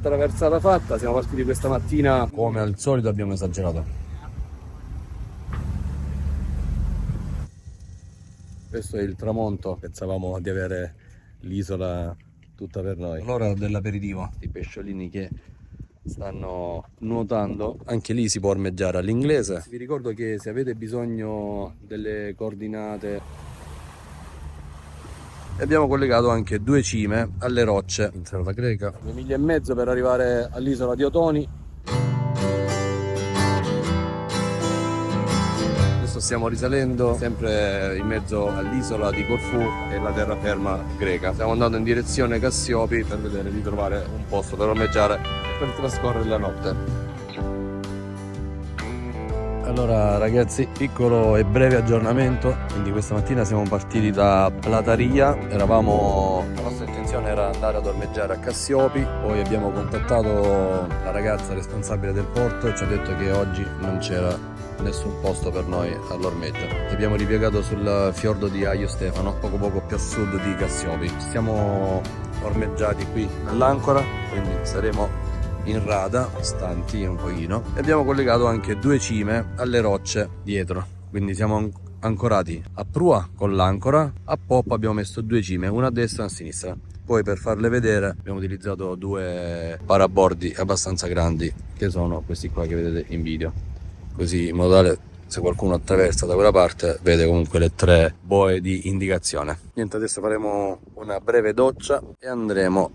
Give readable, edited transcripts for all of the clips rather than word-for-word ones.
Traversata fatta, siamo partiti questa mattina come al solito, abbiamo esagerato. Questo è il tramonto, pensavamo di avere l'isola tutta per noi. L'ora dell'aperitivo, i pesciolini che stanno nuotando, anche lì si può ormeggiare all'inglese. Vi ricordo che se avete bisogno delle coordinate, abbiamo collegato anche 2 cime alle rocce in Selva Greca, 2,5 miglia per arrivare all'isola di Otoni. Adesso stiamo risalendo sempre in mezzo all'isola di Corfù e la terraferma greca. Stiamo andando in direzione Cassiopi per vedere di trovare un posto per ormeggiare e per trascorrere la notte. Allora ragazzi, piccolo e breve aggiornamento. Quindi questa mattina siamo partiti da Plataria, la nostra intenzione era andare ad ormeggiare a Cassiopi, poi abbiamo contattato la ragazza responsabile del porto e ci ha detto che oggi non c'era nessun posto per noi all'ormeggio. Abbiamo ripiegato sul fiordo di Aio Stefano, poco più a sud di Cassiopi. Siamo ormeggiati qui all'ancora, quindi saremo in rada, stanti un pochino, e abbiamo collegato anche 2 cime alle rocce dietro, quindi siamo ancorati a prua con l'ancora, a poppa abbiamo messo 2 cime, una a destra e una a sinistra. Poi per farle vedere abbiamo utilizzato 2 parabordi abbastanza grandi, che sono questi qua che vedete in video, così in modo tale se qualcuno attraversa da quella parte vede comunque le 3 boe di indicazione. Niente, adesso faremo una breve doccia e andremo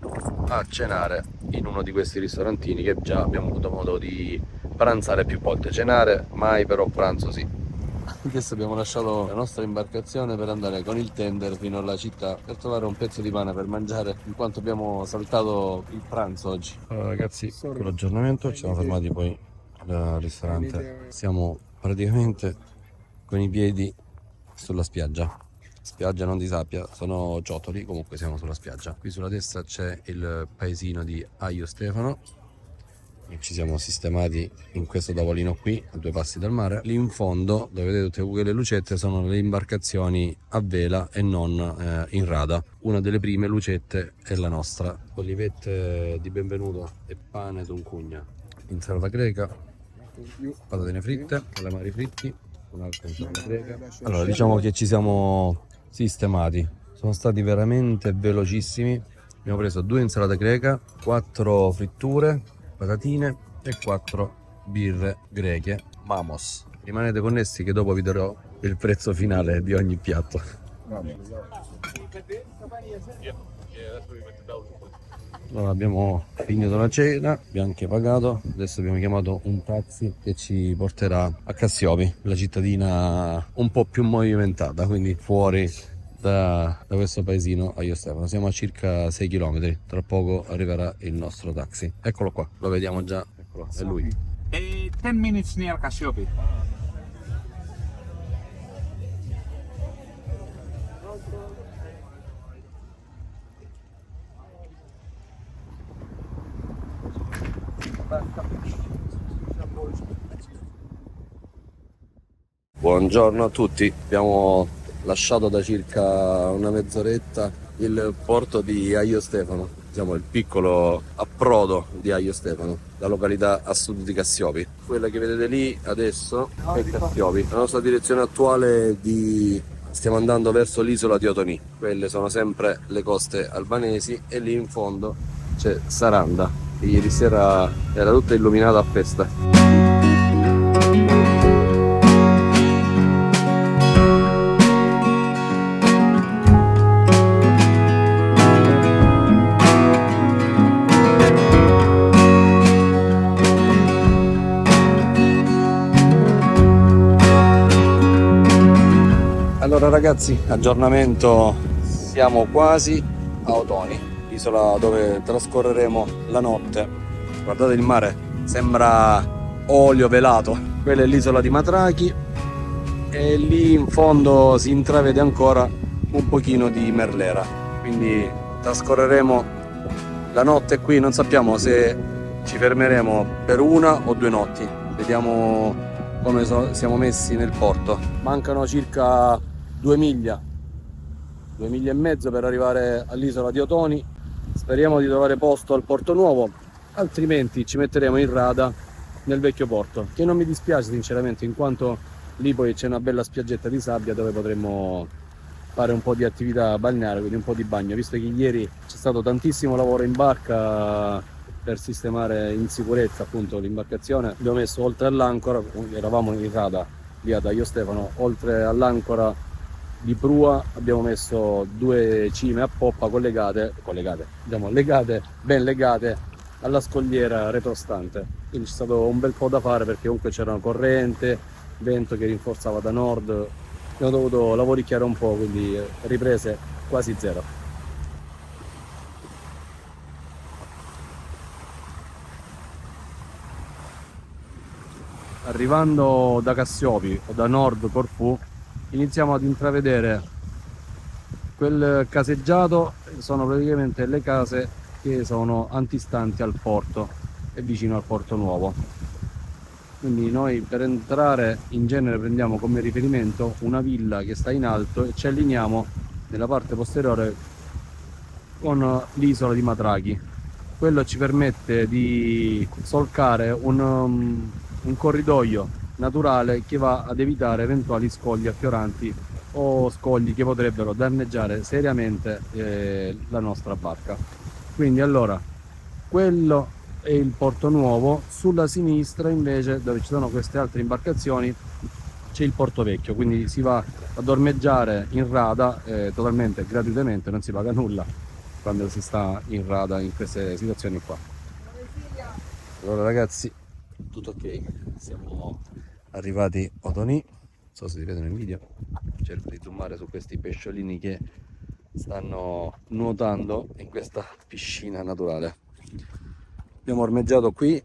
a cenare in uno di questi ristorantini che già abbiamo avuto modo di pranzare più volte. Cenare mai, però pranzo sì. Adesso abbiamo lasciato la nostra imbarcazione per andare con il tender fino alla città per trovare un pezzo di pane per mangiare, in quanto abbiamo saltato il pranzo oggi. Allora ragazzi, con l'aggiornamento ci siamo fermati poi al ristorante. Siamo praticamente con i piedi sulla spiaggia. Spiaggia non di sabbia, sono ciottoli, comunque siamo sulla spiaggia. Qui sulla destra c'è il paesino di Aio Stefano e ci siamo sistemati in questo tavolino qui a 2 passi dal mare. Lì in fondo, dove vedete tutte quelle lucette, sono le imbarcazioni a vela e non in rada. Una delle prime lucette è la nostra. Olivette di benvenuto e pane d'uncugna in Selva Greca, patatine fritte, calamari fritti, un'altra in Selva Greca. Allora diciamo che ci siamo sistemati, sono stati veramente velocissimi. Abbiamo preso 2 insalate greca, 4 fritture, patatine e 4 birre greche Mamos. Rimanete connessi che dopo vi darò il prezzo finale di ogni piatto. Allora abbiamo finito la cena, abbiamo anche pagato, adesso abbiamo chiamato un taxi che ci porterà a Cassiopi, la cittadina un po' più movimentata, quindi fuori da questo paesino Aio Stefano. Siamo a circa 6 km, tra poco arriverà il nostro taxi. Eccolo qua, lo vediamo già, eccolo, è lui. 10 minutes near Cassiopi. Buongiorno a tutti, abbiamo lasciato da circa una mezz'oretta il porto di Aio Stefano, diciamo il piccolo approdo di Aio Stefano, la località a sud di Cassiopi. Quella che vedete lì adesso è Cassiopi. La nostra direzione attuale stiamo andando verso l'isola di Otoni, quelle sono sempre le coste albanesi, e lì in fondo c'è Saranda, che ieri sera era tutta illuminata a festa. Allora ragazzi, aggiornamento, siamo quasi a Otoni, isola dove trascorreremo la notte. Guardate il mare, sembra olio velato. Quella è l'isola di Matrachi e lì in fondo si intravede ancora un pochino di Merlera, quindi trascorreremo la notte qui. Non sappiamo se ci fermeremo per 1 o 2 notti, vediamo come siamo messi nel porto. Mancano circa 2 miglia, 2,5 miglia per arrivare all'isola di Otoni. Speriamo di trovare posto al Porto Nuovo altrimenti ci metteremo in rada nel vecchio porto, che non mi dispiace sinceramente, in quanto lì poi c'è una bella spiaggetta di sabbia dove potremmo fare un po' di attività balneare, quindi un po' di bagno, visto che ieri c'è stato tantissimo lavoro in barca per sistemare in sicurezza appunto l'imbarcazione. Abbiamo messo oltre all'ancora, eravamo in rada lì ad Aio Stefano, oltre all'ancora di prua abbiamo messo 2 cime a poppa diciamo legate, ben legate alla scogliera retrostante. Quindi c'è stato un bel po' da fare perché comunque c'era una corrente, vento che rinforzava da nord, abbiamo dovuto lavoricchiare un po', quindi riprese quasi zero. Arrivando da Cassiopi o da nord Corfù iniziamo ad intravedere quel caseggiato, sono praticamente le case che sono antistanti al porto e vicino al porto nuovo. Quindi noi per entrare in genere prendiamo come riferimento una villa che sta in alto e ci allineiamo nella parte posteriore con l'isola di Matrachi. Quello ci permette di solcare un corridoio naturale che va ad evitare eventuali scogli affioranti o scogli che potrebbero danneggiare seriamente la nostra barca. Quindi allora quello è il porto nuovo, sulla sinistra invece dove ci sono queste altre imbarcazioni c'è il porto vecchio, quindi si va ad ormeggiare in rada totalmente gratuitamente, non si paga nulla quando si sta in rada in queste situazioni qua. Allora ragazzi, tutto ok, siamo arrivati a Odonì, non so se si vedono in video, cerco di zoomare su questi pesciolini che stanno nuotando in questa piscina naturale. Abbiamo ormeggiato qui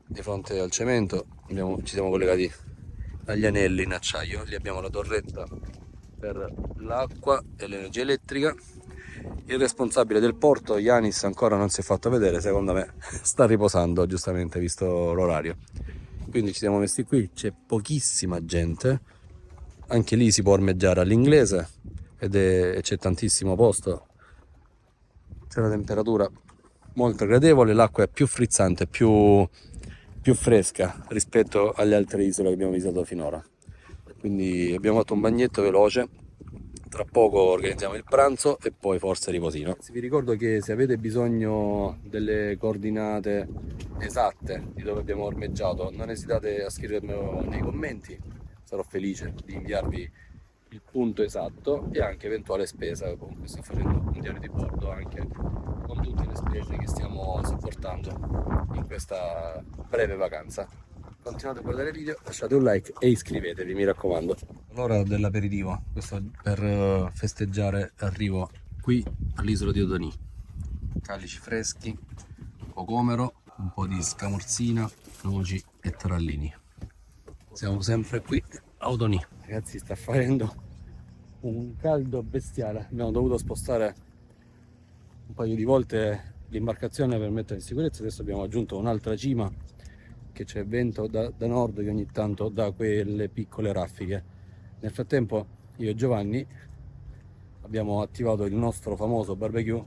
di fronte al cemento, ci siamo collegati agli anelli in acciaio, lì abbiamo la torretta per l'acqua e l'energia elettrica. Il responsabile del porto, Yanis, ancora non si è fatto vedere, secondo me sta riposando giustamente visto l'orario. Quindi ci siamo messi qui, c'è pochissima gente, anche lì si può ormeggiare all'inglese e c'è tantissimo posto, c'è una temperatura molto gradevole, l'acqua è più frizzante, più fresca rispetto alle altre isole che abbiamo visitato finora. Quindi abbiamo fatto un bagnetto veloce, tra poco organizziamo il pranzo e poi forse riposino. Vi ricordo che se avete bisogno delle coordinate esatte di dove abbiamo ormeggiato, non esitate a scrivermelo nei commenti, sarò felice di inviarvi il punto esatto e anche eventuale spesa. Comunque sto facendo un diario di bordo anche con tutte le spese che stiamo sopportando in questa breve vacanza. Continuate a guardare il video, lasciate un like e iscrivetevi, mi raccomando. L'ora dell'aperitivo, questo per festeggiare l'arrivo qui all'isola di Odonì. Calici freschi, cocomero, un po' di scamorzina, noci e trallini. Siamo sempre qui a Odonì. Ragazzi, sta facendo un caldo bestiale, abbiamo dovuto spostare un paio di volte l'imbarcazione per mettere in sicurezza, adesso abbiamo aggiunto un'altra cima che c'è vento da nord che ogni tanto dà quelle piccole raffiche. Nel frattempo io e Giovanni abbiamo attivato il nostro famoso barbecue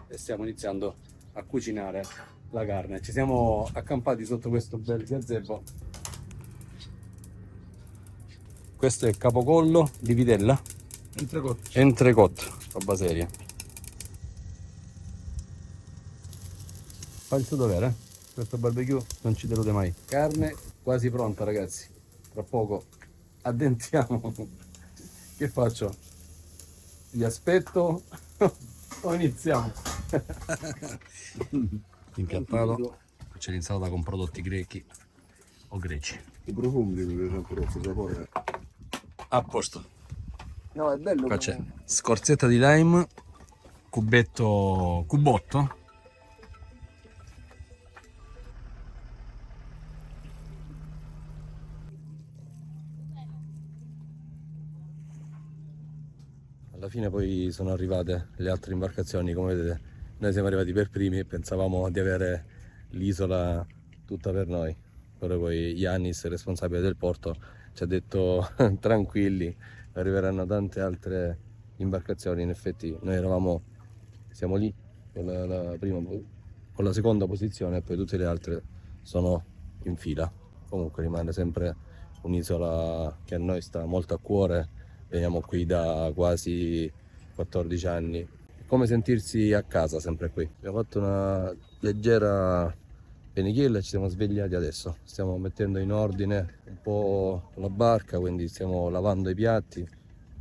e stiamo iniziando a cucinare la carne. Ci siamo accampati sotto questo bel gazebo. Questo è capocollo di vitella, entrecot, roba seria. Fa il suo dovere, questo barbecue non ci delude mai. Carne quasi pronta ragazzi, tra poco addentiamo. Che faccio? Vi aspetto o iniziamo? Impiattato, c'è l'insalata con prodotti grechi o greci. I profumi per esempio, il sapore. A posto. No, è bello. Qua c'è scorzetta di lime, cubotto. Alla fine poi sono arrivate le altre imbarcazioni, come vedete noi siamo arrivati per primi e pensavamo di avere l'isola tutta per noi, però poi Yannis, il responsabile del porto, ci ha detto tranquilli, arriveranno tante altre imbarcazioni. In effetti noi siamo lì con con la seconda posizione e poi tutte le altre sono in fila. Comunque rimane sempre un'isola che a noi sta molto a cuore, veniamo qui da quasi 14 anni, è come sentirsi a casa sempre qui. Abbiamo fatto una leggera penichella e ci siamo svegliati adesso, stiamo mettendo in ordine un po' la barca, quindi stiamo lavando i piatti,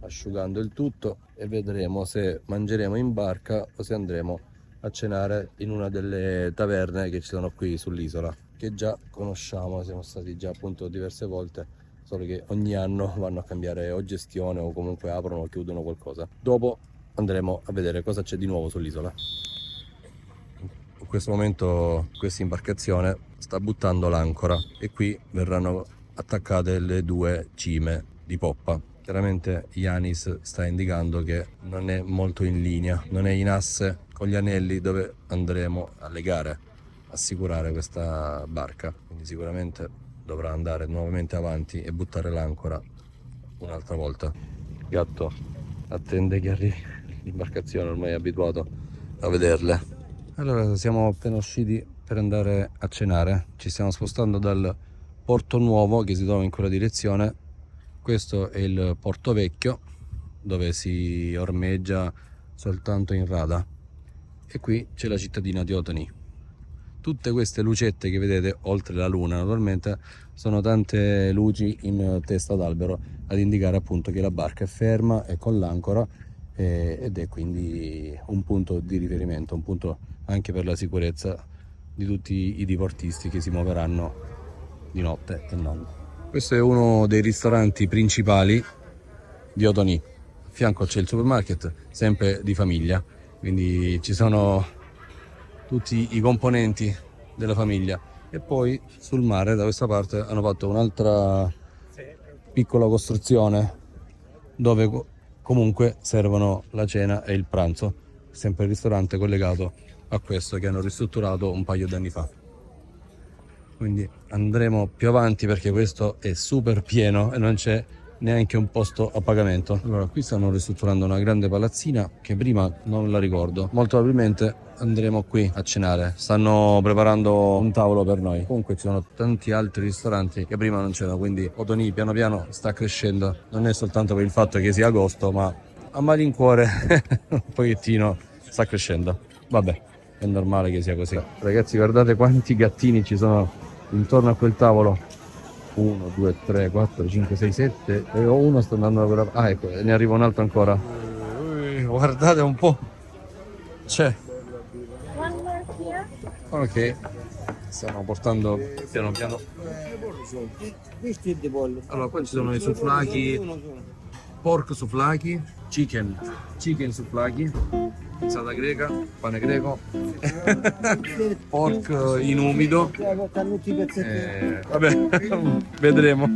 asciugando il tutto e vedremo se mangeremo in barca o se andremo a cenare in una delle taverne che ci sono qui sull'isola, che già conosciamo, siamo stati già appunto diverse volte, solo che ogni anno vanno a cambiare o gestione o comunque aprono o chiudono qualcosa. Dopo andremo a vedere cosa c'è di nuovo sull'isola. In questo momento questa imbarcazione sta buttando l'ancora e qui verranno attaccate le 2 cime di poppa. Chiaramente Yanis sta indicando che non è molto in linea, non è in asse con gli anelli dove andremo a legare, assicurare questa barca, quindi sicuramente dovrà andare nuovamente avanti e buttare l'ancora un'altra volta. Il gatto attende che arrivi l'imbarcazione, ormai è abituato a vederle. Allora siamo appena usciti per andare a cenare, ci stiamo spostando dal Porto Nuovo che si trova in quella direzione. Questo è il Porto Vecchio dove si ormeggia soltanto in rada e qui c'è la cittadina di Otoni. Tutte queste lucette che vedete oltre la luna naturalmente sono tante luci in testa d'albero ad indicare appunto che la barca è ferma e con l'ancora ed è quindi un punto di riferimento, un punto anche per la sicurezza di tutti i diportisti che si muoveranno di notte e non. Questo è uno dei ristoranti principali di Otoni. A fianco c'è il supermarket, sempre di famiglia, quindi ci sono tutti i componenti della famiglia. E poi sul mare da questa parte hanno fatto un'altra piccola costruzione dove comunque servono la cena e il pranzo, sempre il ristorante collegato a questo che hanno ristrutturato un paio d'anni fa. Quindi andremo più avanti perché questo è super pieno e non c'è neanche un posto a pagamento. Allora qui stanno ristrutturando una grande palazzina che prima non la ricordo, molto probabilmente andremo qui a cenare, stanno preparando un tavolo per noi. Comunque ci sono tanti altri ristoranti che prima non c'erano, quindi Otoni piano piano sta crescendo, non è soltanto per il fatto che sia agosto, ma a malincuore un pochettino sta crescendo. Vabbè, è normale che sia così. Ragazzi, guardate quanti gattini ci sono intorno a quel tavolo. 1, 2, 3, 4, 5, 6, 7 e uno sta andando a quella... Ah, ecco, ne arriva un altro ancora. Guardate un po'. C'è. Ok. Stiamo portando piano piano. Allora, qua ci sono i souvlaki, pork souvlaki, chicken souvlaki, insalata greca, pane greco, pork in umido. Vabbè, vedremo.